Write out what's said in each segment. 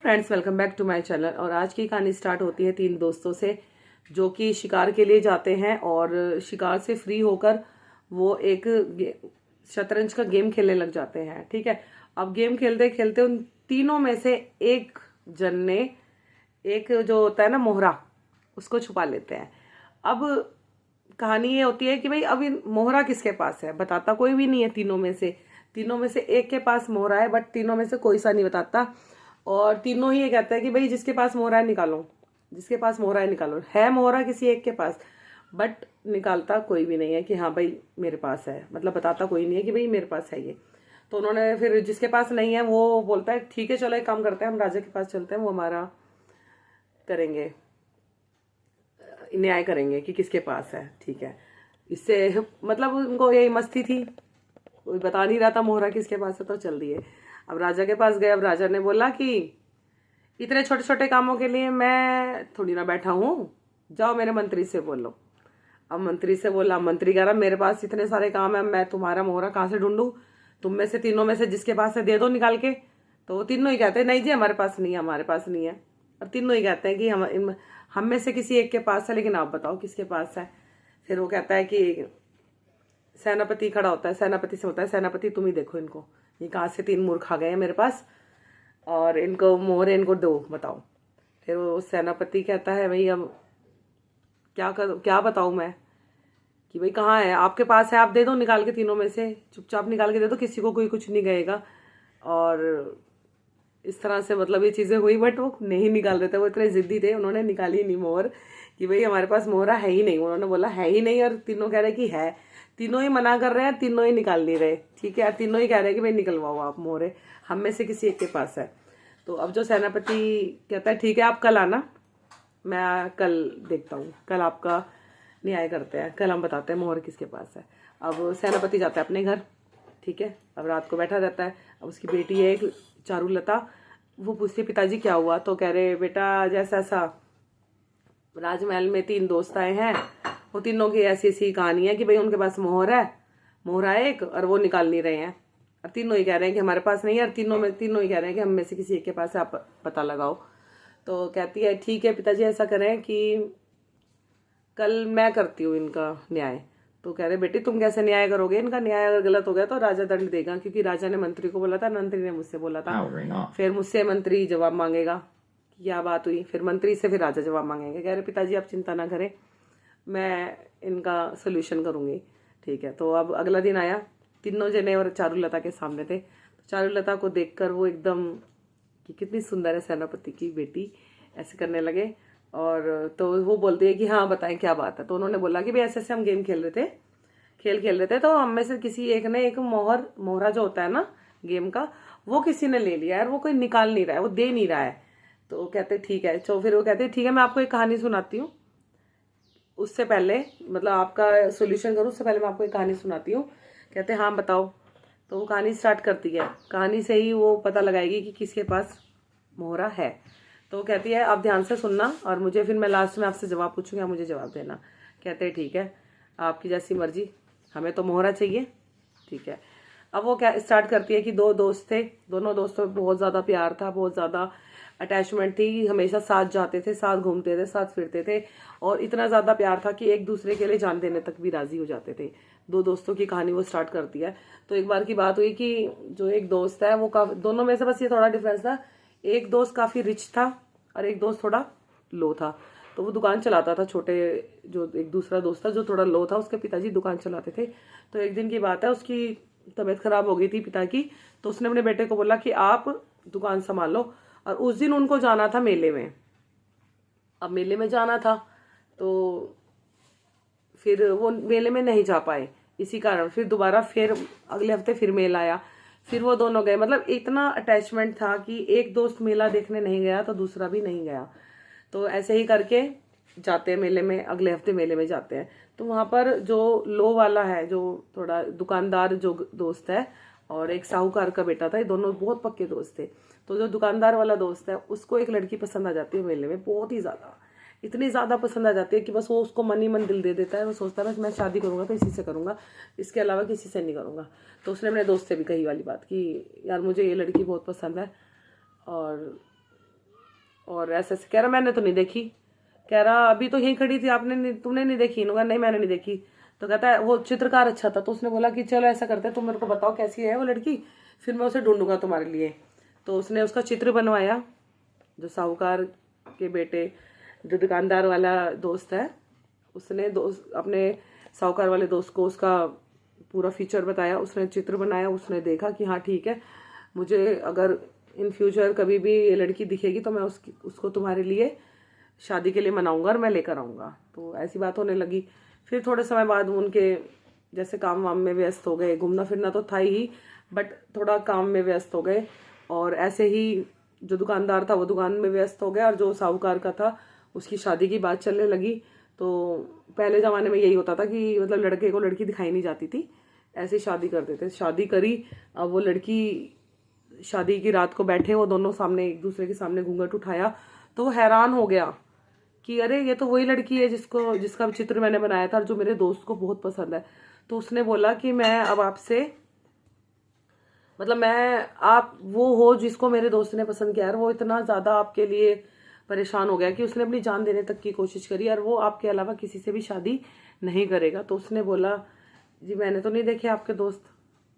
Friends, welcome back to my channel. और आज की कहानी स्टार्ट होती है तीन दोस्तों से जो कि शिकार के लिए जाते हैं और शिकार से फ्री होकर वो एक शतरंज का गेम खेलने लग जाते हैं। ठीक है, अब गेम खेलते खेलते उन तीनों में से एक जन ने एक जो होता है ना मोहरा, उसको छुपा लेते हैं। अब कहानी ये होती है कि भाई अभी मोहरा किसके पास है, बताता कोई भी नहीं है। तीनों में से एक के पास मोहरा है, बट तीनों में से कोई सा नहीं बताता। और तीनों ही ये कहते हैं कि भाई जिसके पास मोहरा है निकालो, जिसके पास मोहरा है निकालो। है मोहरा किसी एक के पास, बट निकालता कोई भी नहीं है कि हाँ भाई मेरे पास है, मतलब बताता कोई नहीं है कि भाई मेरे पास है ये। तो उन्होंने फिर जिसके पास नहीं है वो बोलता है ठीक है चलो एक काम करते हैं, हम राजा के पास चलते हैं, वो हमारा करेंगे, न्याय करेंगे कि किसके पास है। ठीक है, इससे मतलब उनको यही मस्ती थी, कोई बता नहीं रहा था मोहरा किसके पास है, तो चल दिए। अब राजा के पास गए। अब राजा ने बोला कि इतने छोटे छोटे कामों के लिए मैं थोड़ी ना बैठा हूँ, जाओ मेरे मंत्री से बोलो। अब मंत्री से बोला, मंत्री कह रहा मेरे पास इतने सारे काम है, मैं तुम्हारा मोहरा कहाँ से ढूंढूं, तुम में से तीनों में से जिसके पास है दे दो निकाल के। तो वो तीनों ही कहते हैं नहीं जी हमारे पास नहीं है, हमारे पास नहीं है। और तीनों ही कहते हैं कि हम में से किसी एक के पास है, लेकिन आप बताओ किसके पास है। फिर वो कहता है कि सेनापति खड़ा होता है, सेनापति से होता है सेनापति तुम ही देखो इनको, ये कहाँ से तीन मूर्ख आ गए हैं मेरे पास, और इनको मोहरे इनको दो, बताओ। फिर वो सेनापति कहता है भाई अब क्या बताऊँ मैं कि भाई कहाँ है, आपके पास है आप दे दो निकाल के, तीनों में से चुपचाप निकाल के दे दो, किसी को कोई कुछ नहीं कहेगा। और इस तरह से मतलब ये चीज़ें हुई, बट वो नहीं निकाल रहे थे, वो इतने जिद्दी थे, उन्होंने निकाली नहीं मोहर कि भाई हमारे पास मोहरा है ही नहीं। उन्होंने बोला है ही नहीं, और तीनों कह रहे कि है, तीनों ही मना कर रहे हैं, तीनों ही निकाल नहीं रहे। ठीक है, तीनों ही कह रहे हैं कि भाई निकलवाओ आप मोहरे, हम में से किसी एक के पास है। तो अब जो सेनापति कहता है ठीक है आप कल आना, मैं कल देखता हूँ, कल आपका न्याय करते हैं, कल हम बताते हैं मोहर किसके पास है। अब सेनापति जाता है अपने घर। ठीक है, अब रात को बैठा रहता है। अब उसकी बेटी है एक चारुलता, वो पूछती है पिताजी क्या हुआ, तो कह रहे बेटा जैसा ऐसा राजमहल में तीन दोस्त आए हैं, वो तीनों की ऐसी ऐसी कहानी है कि भाई उनके पास मोहरा है एक, और वो निकाल नहीं रहे हैं। और तीनों ही कह रहे हैं कि हमारे पास नहीं है, और तीनों ही कह रहे हैं कि हम में से किसी एक के पास है, आप पता लगाओ। तो कहती है ठीक है पिताजी ऐसा करें कि कल मैं करती हूँ इनका न्याय। तो कह रहे बेटी तुम कैसे न्याय करोगे, इनका न्याय अगर गलत हो गया तो राजा दंड देगा, क्योंकि राजा ने मंत्री को बोला था, मंत्री ने मुझसे बोला था। फिर मुझसे मंत्री जवाब मांगेगा कि क्या बात हुई, फिर मंत्री से फिर राजा जवाब मांगेंगे। कह रहे पिताजी आप चिंता ना करें, मैं इनका सोल्यूशन करूंगी। ठीक है, तो अब अगला दिन आया, तीनों जने और चारुलता के सामने थे। तो चारुलता को देखकर वो एकदम कि कितनी सुंदर है सेनापति की बेटी, ऐसे करने लगे। और तो वो बोलती है कि हाँ बताएं क्या बात है। तो उन्होंने बोला कि भाई ऐसे ऐसे हम गेम खेल रहे थे, तो हम में से किसी एक ने एक मोहरा जो होता है ना गेम का, वो किसी ने ले लिया है, और वो कोई निकाल नहीं रहा है, वो दे नहीं रहा है। तो कहते ठीक है। तो फिर वो कहते ठीक है मैं आपको एक कहानी सुनाती हूँ, उससे पहले मतलब आपका सोल्यूशन करूँ उससे पहले मैं आपको एक कहानी सुनाती हूँ। कहते हाँ बताओ। तो वो कहानी स्टार्ट करती है, कहानी से ही वो पता लगाएगी कि किसके पास मोहरा है। तो वो कहती है आप ध्यान से सुनना, और मुझे फिर मैं लास्ट में आपसे जवाब पूछूंगी, आप मुझे जवाब देना। कहते हैं ठीक है आपकी जैसी मर्जी, हमें तो मोहरा चाहिए। ठीक है, अब वो क्या स्टार्ट करती है कि दो दोस्त थे, दोनों दोस्तों में बहुत ज़्यादा प्यार था, बहुत ज़्यादा अटैचमेंट थी, हमेशा साथ जाते थे, साथ घूमते थे, साथ फिरते थे, और इतना ज़्यादा प्यार था कि एक दूसरे के लिए जान देने तक भी राजी हो जाते थे। दो दोस्तों की कहानी वो स्टार्ट करती है। तो एक बार की बात हुई कि जो एक दोस्त है वो काफ़ी, दोनों में से बस ये थोड़ा डिफरेंस था, एक दोस्त काफ़ी रिच था और एक दोस्त थोड़ा लो था। तो वो दुकान चलाता था, छोटे जो एक दूसरा दोस्त था जो थोड़ा लो था, उसके पिताजी दुकान चलाते थे। तो एक दिन की बात है, उसकी तबीयत खराब हो गई थी पिता की, तो उसने अपने बेटे को बोला कि आप दुकान संभालो। और उस दिन उनको जाना था मेले में। अब मेले में जाना था तो फिर वो मेले में नहीं जा पाए, इसी कारण फिर दोबारा फिर अगले हफ्ते फिर मेला आया, फिर वो दोनों गए। मतलब इतना अटैचमेंट था कि एक दोस्त मेला देखने नहीं गया तो दूसरा भी नहीं गया। तो ऐसे ही करके जाते हैं मेले में, अगले हफ्ते मेले में जाते हैं। तो वहाँ पर जो लो वाला है, जो थोड़ा दुकानदार जो दोस्त है, और एक साहूकार का बेटा था, ये दोनों बहुत पक्के दोस्त थे। तो जो दुकानदार वाला दोस्त है उसको एक लड़की पसंद आ जाती है मेले में, बहुत ही ज़्यादा, इतनी ज़्यादा पसंद आ जाती है कि बस वो उसको मन ही मन दिल दे देता है। वो सोचता है बस मैं शादी करूँगा तो इसी से करूँगा, इसके अलावा किसी से नहीं करूँगा। तो उसने अपने दोस्त से भी कही वाली बात कि यार मुझे ये लड़की बहुत पसंद है, और और ऐसे ऐसे कह रहा मैंने तो नहीं देखी। कह रहा अभी तो यहीं खड़ी थी, आपने नहीं, तुमने नहीं देखी? इन्होंने नहीं मैंने नहीं देखी। तो कहता है वो चित्रकार अच्छा था, तो उसने बोला कि चलो ऐसा करते हैं, तुम मेरे को बताओ कैसी है वो लड़की, फिर मैं उसे ढूंढूंगा तुम्हारे लिए। तो उसने उसका चित्र बनवाया। जो साहूकार के बेटे, जो दुकानदार वाला दोस्त है, उसने दोस्त अपने साहूकार वाले दोस्त को उसका पूरा फीचर बताया, उसने चित्र बनाया। उसने देखा कि हाँ ठीक है, मुझे अगर इन फ्यूचर कभी भी ये लड़की दिखेगी तो मैं उसको तुम्हारे लिए शादी के लिए मनाऊंगा और मैं लेकर आऊँगा। तो ऐसी बात होने लगी। फिर थोड़े समय बाद उनके जैसे काम वाम में व्यस्त हो गए, घूमना फिरना तो था ही, बट थोड़ा काम में व्यस्त हो गए। और ऐसे ही जो दुकानदार था वो दुकान में व्यस्त हो गया, और जो साहूकार का था उसकी शादी की बात चलने लगी। तो पहले ज़माने में यही होता था कि मतलब लड़के को लड़की दिखाई नहीं जाती थी, ऐसे शादी करते थे। शादी करी, अब वो लड़की शादी की रात को बैठे वो दोनों सामने, एक दूसरे के सामने घूंघट उठाया, तो वो हैरान हो गया कि अरे ये तो वही लड़की है जिसका चित्र मैंने बनाया था और जो मेरे दोस्त को बहुत पसंद है। तो उसने बोला कि मैं अब आपसे, मतलब मैं, आप वो हो जिसको मेरे दोस्त ने पसंद किया, और वो इतना ज़्यादा आपके लिए परेशान हो गया कि उसने अपनी जान देने तक की कोशिश करी, और वो आपके अलावा किसी से भी शादी नहीं करेगा। तो उसने बोला जी मैंने तो नहीं देखे आपके दोस्त।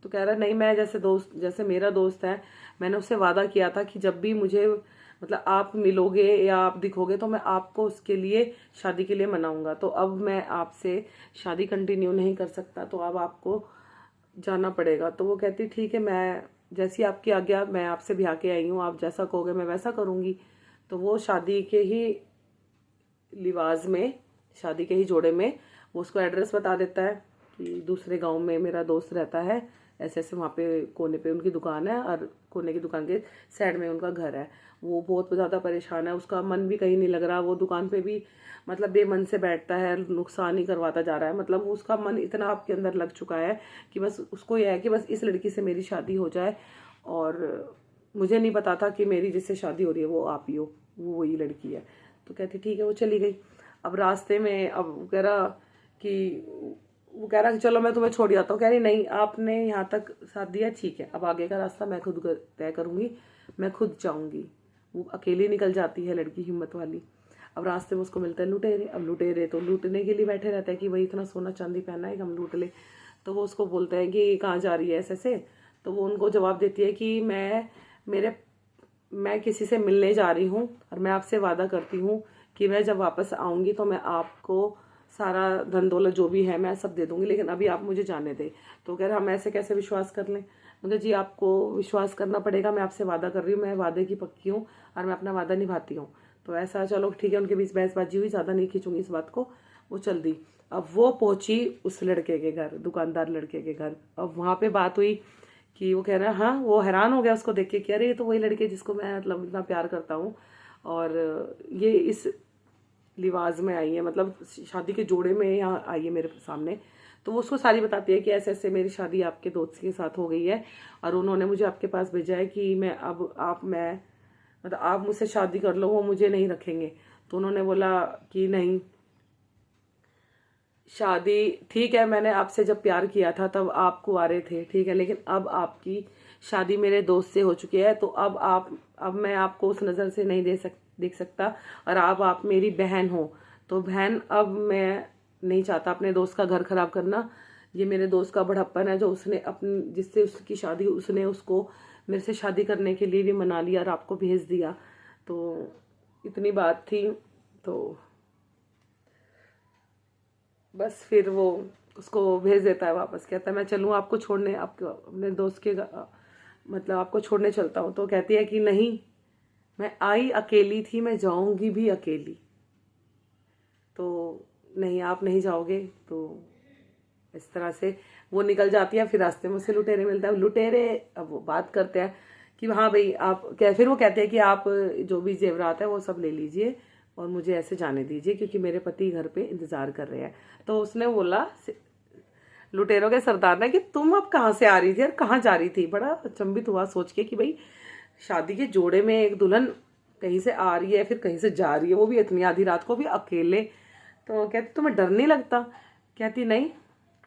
तो कह रहा नहीं, मैं जैसे मेरा दोस्त है, मैंने उससे वादा किया था कि जब भी मुझे मतलब आप मिलोगे या आप दिखोगे तो मैं आपको उसके लिए शादी के लिए मनाऊंगा। तो अब मैं आपसे शादी कंटिन्यू नहीं कर सकता, तो अब आपको जाना पड़ेगा। तो वो कहती ठीक है, मैं जैसी आपकी आज्ञा, मैं आपसे ब्याह के आई हूँ, आप जैसा कहोगे मैं वैसा करूँगी। तो वो शादी के ही लिवाज में, शादी के ही जोड़े में, वो उसको एड्रेस बता देता है कि दूसरे गांव में मेरा दोस्त रहता है, ऐसे ऐसे वहाँ पे कोने पे उनकी दुकान है, और कोने की दुकान के साइड में उनका घर है। वो बहुत ज़्यादा परेशान है, उसका मन भी कहीं नहीं लग रहा, वो दुकान पे भी मतलब बेमन से बैठता है, नुकसान ही करवाता जा रहा है। मतलब उसका मन इतना आपके अंदर लग चुका है कि बस उसको यह है कि बस इस लड़की से मेरी शादी हो जाए। और मुझे नहीं पता था कि मेरी जिससे शादी हो रही है वो आप ही हो, वो वही लड़की है। तो कहती ठीक है, वो चली गई। अब रास्ते में अब वो कह रहा कि चलो मैं तुम्हें छोड़ जाता हूँ। कह रही नहीं, आपने यहाँ तक साथ दिया ठीक है, अब आगे का रास्ता मैं खुद तय करूँगी, मैं खुद जाऊँगी। वो अकेली निकल जाती है लड़की, हिम्मत वाली। अब रास्ते में उसको मिलता है लुटेरे। अब लुटेरे तो लूटने के लिए बैठे रहते हैं कि वही इतना सोना चांदी पहना है कि हम लूट ले। तो वो उसको बोलते हैं कि कहाँ जा रही है ऐसे ऐसे। तो वो उनको जवाब देती है कि मैं किसी से मिलने जा रही हूँ, और मैं आपसे वादा करती हूँ कि मैं जब वापस आऊँगी तो मैं आपको सारा धन दौलत जो भी है मैं सब दे दूँगी, लेकिन अभी आप मुझे जाने दें। तो कह रहे हम ऐसे कैसे विश्वास कर लें? मतलब जी आपको विश्वास करना पड़ेगा, मैं आपसे वादा कर रही हूँ, मैं वादे की पक्की हूँ और मैं अपना वादा निभाती हूँ। तो ऐसा चलो ठीक है, उनके बीच बहसबाजी हुई, ज़्यादा नहीं खींचूंगी इस बात को। वो चल दी। अब वो पहुंची उस लड़के के घर, दुकानदार लड़के के घर। अब वहाँ पे बात हुई कि वो कह रहा है, हाँ, वो हैरान हो गया उसको देख के कि अरे ये तो वही लड़के जिसको मैं मतलब इतना प्यार करता हूँ, और ये इस लिवाज में आई है, मतलब शादी के जोड़े में यहाँ आई है मेरे सामने। तो वो उसको सारी बताती है कि ऐसे ऐसे मेरी शादी आपके दोस्त के साथ हो गई है, और उन्होंने मुझे आपके पास भेजा है कि मैं मतलब आप मुझसे शादी कर लो, वो मुझे नहीं रखेंगे। तो उन्होंने बोला कि नहीं, शादी ठीक है, मैंने आपसे जब प्यार किया था तब आप कुंवारे थे, ठीक है, लेकिन अब आपकी शादी मेरे दोस्त से हो चुकी है, तो अब मैं आपको उस नज़र से नहीं देख सकता, और आप मेरी बहन हो। तो बहन, अब मैं नहीं चाहता अपने दोस्त का घर खराब करना। ये मेरे दोस्त का बड़प्पन है, जो उसने अपनी जिससे उसकी शादी, उसने उसको मेरे से शादी करने के लिए भी मना लिया और आपको भेज दिया। तो इतनी बात थी। तो बस फिर वो उसको भेज देता है वापस। कहता है मैं चलूँ आपको छोड़ने, आपको अपने दोस्त के मतलब आपको छोड़ने चलता हूँ। तो कहती है कि नहीं, मैं आई अकेली थी, मैं जाऊंगी भी अकेली। तो नहीं, आप नहीं जाओगे। तो इस तरह से वो निकल जाती है। फिर रास्ते में उससे लुटेरे मिलता है। लुटेरे अब वो बात करते हैं कि हाँ भाई आप क्या, फिर वो कहते हैं कि आप जो भी जेवरात है वो सब ले लीजिए और मुझे ऐसे जाने दीजिए क्योंकि मेरे पति घर पे इंतजार कर रहे हैं। तो उसने बोला, लुटेरों के सरदार ने, कि तुम अब कहाँ से आ रही थी और कहाँ जा रही थी? बड़ा अचंभित हुआ सोच के कि भाई शादी के जोड़े में एक दुल्हन कहीं से आ रही है फिर कहीं से जा रही है, वो भी इतनी आधी रात को भी अकेले। तो कहती तुम्हें डर नहीं लगता? कहती नहीं,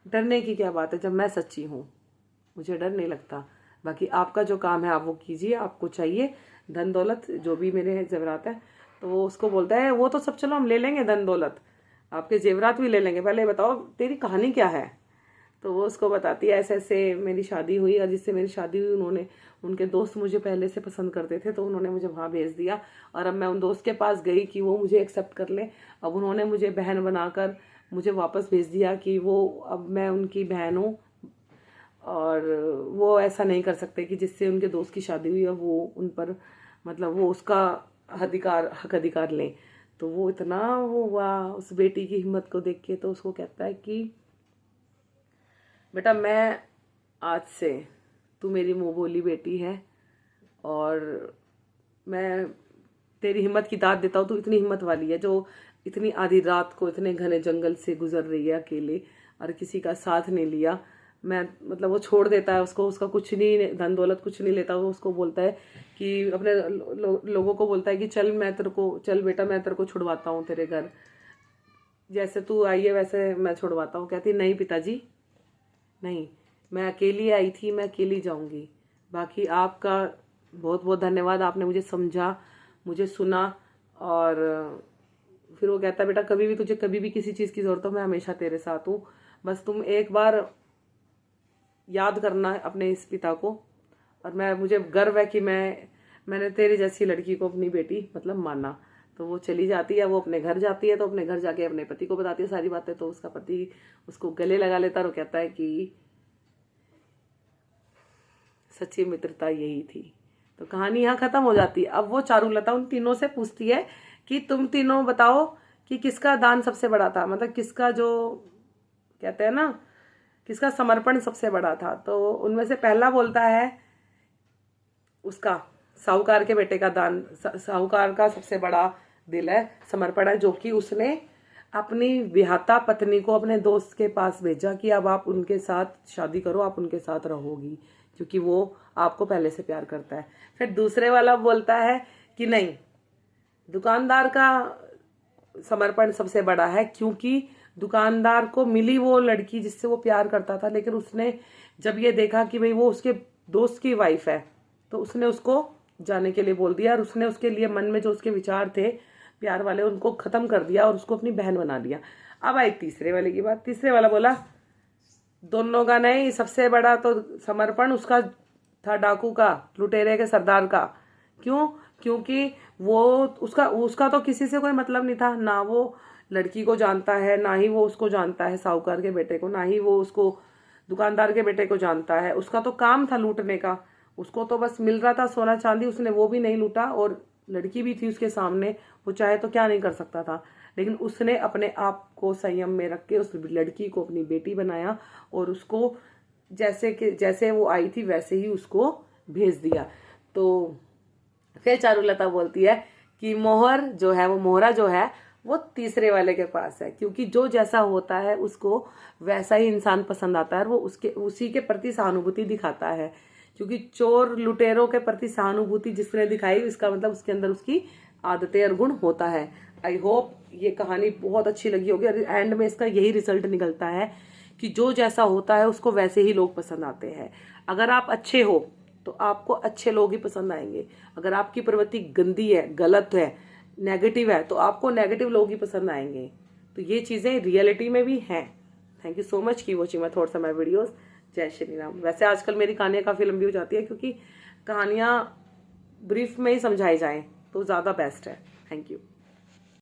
डरने की क्या बात है, जब मैं सच्ची हूँ मुझे डर नहीं लगता। बाकी आपका जो काम है आप वो कीजिए, आपको चाहिए धन दौलत जो भी मेरे जेवरात है। तो वो उसको बोलता है वो तो सब चलो हम ले लेंगे धन दौलत, आपके जेवरात भी ले लेंगे, पहले बताओ तेरी कहानी क्या है। तो वो उसको बताती है ऐसे ऐसे मेरी शादी हुई, और जिससे मेरी शादी हुई उन्होंने, उनके दोस्त मुझे पहले से पसंद करते थे, तो उन्होंने मुझे वहाँ भेज दिया, और अब मैं उन दोस्त के पास गई कि वो मुझे एक्सेप्ट कर ले। अब उन्होंने मुझे बहन बनाकर मुझे वापस भेज दिया कि वो अब मैं उनकी बहन हूँ, और वो ऐसा नहीं कर सकते कि जिससे उनके दोस्त की शादी हुई और वो उन पर मतलब वो उसका हक अधिकार लें। तो वो इतना वो हुआ उस बेटी की हिम्मत को देख के। तो उसको कहता है कि बेटा मैं आज से, तू मेरी मुँह बोली बेटी है, और मैं तेरी हिम्मत की दाद देता हूँ। तू इतनी हिम्मत वाली है जो इतनी आधी रात को इतने घने जंगल से गुजर रही है अकेले, और किसी का साथ नहीं लिया। मैं मतलब वो छोड़ देता है उसको, उसका कुछ नहीं, धन दौलत कुछ नहीं लेता। वो उसको बोलता है कि अपने लोगों को बोलता है कि चल मैं तेरे को, चल बेटा मैं तेरे को छुड़वाता हूँ तेरे घर, जैसे तू आई है वैसे मैं छुड़वाता हूँ। कहती नहीं पिताजी नहीं, मैं अकेली आई थी, मैं अकेली जाऊंगी। बाकी आपका बहुत बहुत धन्यवाद, आपने मुझे समझा, मुझे सुना। और फिर वो कहता है बेटा कभी भी तुझे कभी भी किसी चीज़ की ज़रूरत हो मैं हमेशा तेरे साथ हूँ, बस तुम एक बार याद करना अपने इस पिता को। और मुझे गर्व है कि मैंने तेरी जैसी लड़की को अपनी बेटी मतलब माना। तो वो चली जाती है, वो अपने घर जाती है। तो अपने घर जाके अपने पति को बताती है सारी बातें। तो उसका पति उसको गले लगा लेता है और कहता है कि सच्ची मित्रता यही थी। तो कहानी यहाँ खत्म हो जाती है। अब वो चारुलता उन तीनों से पूछती है कि तुम तीनों बताओ कि किसका दान सबसे बड़ा था, मतलब किसका जो कहते हैं ना किसका समर्पण सबसे बड़ा था। तो उनमें से पहला बोलता है उसका साहूकार के बेटे का दान, साहूकार का सबसे बड़ा दिल है, समर्पण है, जो कि उसने अपनी विहाता पत्नी को अपने दोस्त के पास भेजा कि अब आप उनके साथ शादी करो, आप उनके साथ रहोगी, क्योंकि वो आपको पहले से प्यार करता है। फिर दूसरे वाला बोलता है कि नहीं, दुकानदार का समर्पण सबसे बड़ा है, क्योंकि दुकानदार को मिली वो लड़की जिससे वो प्यार करता था, लेकिन उसने जब ये देखा कि भाई वो उसके दोस्त की वाइफ है, तो उसने उसको जाने के लिए बोल दिया, और उसने उसके लिए मन में जो उसके विचार थे प्यार वाले उनको खत्म कर दिया और उसको अपनी बहन बना दिया। अब आई तीसरे वाले की बात। तीसरे वाला बोला दोनों का नहीं, सबसे बड़ा तो समर्पण उसका था, डाकू का, लुटेरे के सरदार का। क्यों? क्योंकि वो उसका तो किसी से कोई मतलब नहीं था, ना वो लड़की को जानता है, ना ही वो उसको जानता है साहूकार के बेटे को, ना ही वो उसको दुकानदार के बेटे को जानता है। उसका तो काम था लूटने का, उसको तो बस मिल रहा था सोना चांदी, उसने वो भी नहीं लूटा, और लड़की भी थी उसके सामने, वो चाहे तो क्या नहीं कर सकता था। लेकिन उसने अपने आप को संयम में रख के उस लड़की को अपनी बेटी बनाया, और उसको जैसे वो आई थी वैसे ही उसको भेज दिया। तो फिर चारुलता बोलती है कि मोहर जो है, वो मोहरा जो है वो तीसरे वाले के पास है, क्योंकि जो जैसा होता है उसको वैसा ही इंसान पसंद आता है, और वो उसी के प्रति सहानुभूति दिखाता है। क्योंकि चोर लुटेरों के प्रति सहानुभूति जिसने दिखाई, इसका मतलब उसके अंदर उसकी आदतें और गुण होता है। आई होप ये कहानी बहुत अच्छी लगी होगी, और एंड में इसका यही रिजल्ट निकलता है कि जो जैसा होता है उसको वैसे ही लोग पसंद आते हैं। अगर आप अच्छे हो तो आपको अच्छे लोग ही पसंद आएंगे। अगर आपकी प्रवृत्ति गंदी है, गलत है, नेगेटिव है, तो आपको नेगेटिव लोग ही पसंद आएंगे। तो ये चीज़ें रियलिटी में भी हैं। थैंक यू सो मच की watching my thoughts my videos. जय श्री राम। वैसे आजकल मेरी कहानियाँ काफ़ी लंबी हो जाती है, क्योंकि कहानियाँ ब्रीफ में ही समझाई जाएँ तो ज़्यादा बेस्ट है। Thank you.